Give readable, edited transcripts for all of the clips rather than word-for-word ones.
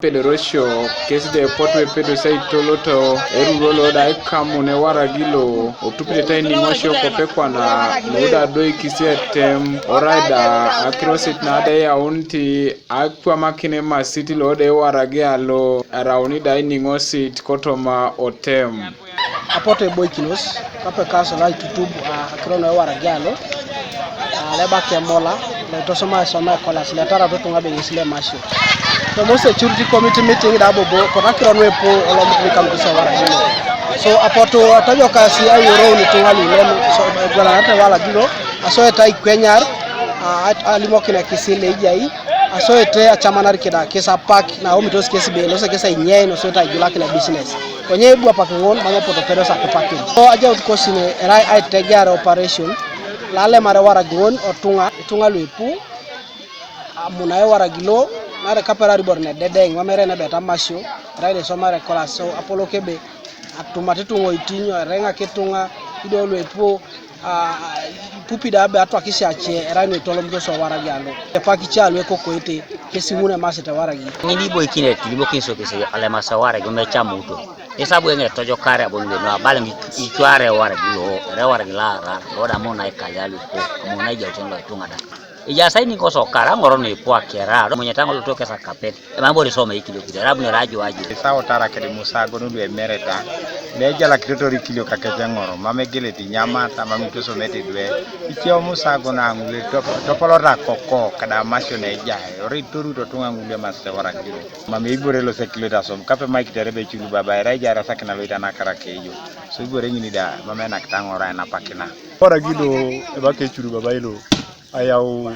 Pedorosho kesi de potwe pedo sai toloto eruro da kamune waragilo otupite tiny ngosho kopekwa na noda doi kisietem oraida acrosit na da ya unti akwa makine ma city lode warage alo arauni da ngosit kotoma otem apote boikinos kape kaso la tutubu akrono warage alo leba kemola le tosoma kola sile tara to tunga be sile masho so mo security committee meeting da bobo ko akrono epo olomu kam to sawara so apoto atajo kasi ayoro ni tunga lilemo so gwala ata wala giro aso eta ikwenyar alimo kina kisile ijai aso ete achamanar kida kesa park na omi tos kesi be no se kesa inye no so eta igula kina business onye ebu apakingon mango poto pedo sa parking so aja utkosine rai ai tegara operation lale mare waragon otunga luipu amunae waragilo mare kaperari borne dedeng mamere na beta masho raide so mare kola so apolo kebe atumate tungo itinyo renga ketunga ido luipu pupi da be atwa kishache raine tolomdo so waragalo e pakichalo ekokoite kesimune masete waragi ni boy kinet libo kinso kese ale masawara go mecha muto esabu enge tojo kare abonwe no abale ichware waragilo re waragila ra roda mona ikayalu ko mona ija utenga tunga da ija saini koso kara ngoro ni po kera mwenye tango lutoke sa kapet mambo lisoma ikilo kidarabu ni rajo aje sawo tara kede musago no dwe mereta neja la kritori kilo kakete ngoro mamegele ti nyama ta mamito so mete dwe ikio musago na ngule topolo ra koko kada masho ne jae ori turu to tunga ngule maste waragilo mame igore lo sekilo da som kape mike terebe chulu baba raja ra sakina loita na karakejo so igore ngini da mame na kitangora na pakina waragilo ebake chulu baba ilo ayau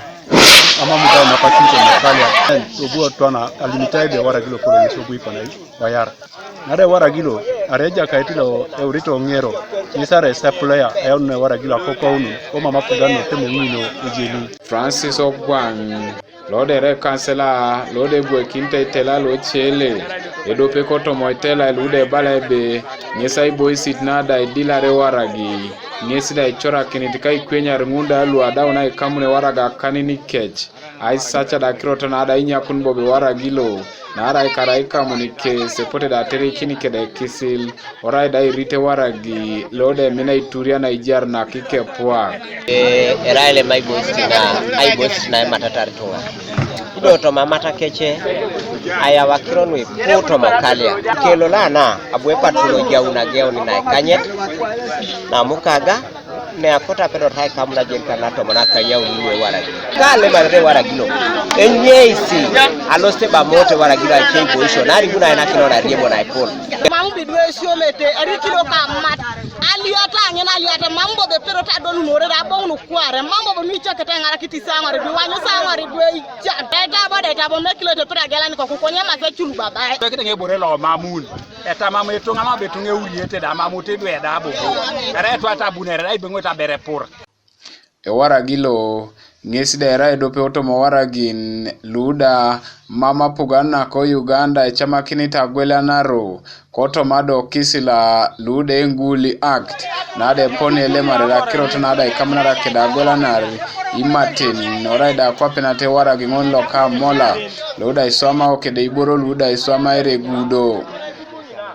ama muta na pakinto makalia obuo twana alimited waragilo polo yeso iko na bayar nare waragilo areja kaitilo eurito ngero nisare supplier ayone waragilo akoko unu o mama pudano temo ngino ejeli Francis Ogwan lode re kansela lode Ecweikin tela lo chele edope kotomo tela lude balebe nyesai boy sitna da dilare waragi nyesida ichora kinitika ikwenya ngunda luada una ikamune waraga kanini kech ai sacha da kirota na da inya kunbobe waragilo na ara ikaraika munike sepote da tere kinike da kisil orai da irite waragi lode mina ituria na ijar na kike poa eraile mai boys na matatar tunga ido to mamata keche aya wakironwe poto makalia kelo lana abwe patulo jauna geoni na kanyet na mukaga ne akota pedo tai kamna jerikana to manaka nyau niwe waragi kale mare waragilo enyeisi aloste ba mote waragilo achego isho nari guna ina kino na riebo na ipol mambo bidwe siomete ari kilo ka mat aliata ngena aliata mambo be pero ta donu nore ra bonu kware mambo bo micha kata ngara kitisa ngare bi wanyo sa ngare dwe ja ta ba da ta bo mekilo to pera gala ni ko konya ma fe chulu baba to kete ngebore lo mamun eta mama etonga mabe tunge uriete da mamote dwe da bo ara to ata bunere ai bengo ta bere pur e waragilo ngesi da era edope otomo waragin luda mama pugana ko Uganda e chama kinita gwela naro koto mado kisila lude nguli act na de pone le marera kirota na da ikamna keda gwela nar imatin noraida kwa penate waragi ngonlo ka mola luda isoma okede iboro luda isoma ere gudo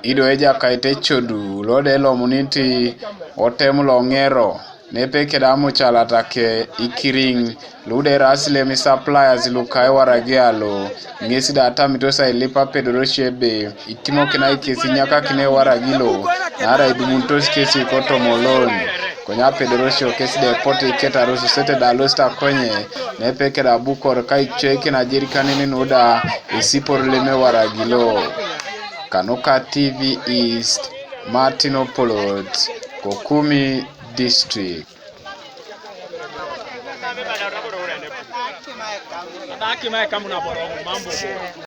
ido eja kaite chodu lode lo muniti otemulo ngero nepe kedamu chalata ke ikiring lude rasile mi suppliers lukai waragialo ngesi data mitosa ilipa pedoroshebe itimo kina ikesi nyaka kine waragilo nara idumuntos kesi koto molon konya pedorosho kesi de pote iketa rosu sete da losta konye nepe keda bukor kai cheki na Ajerikanin noda isipor leme waragilo Kanoka TV East Martinopolot Kokumi District.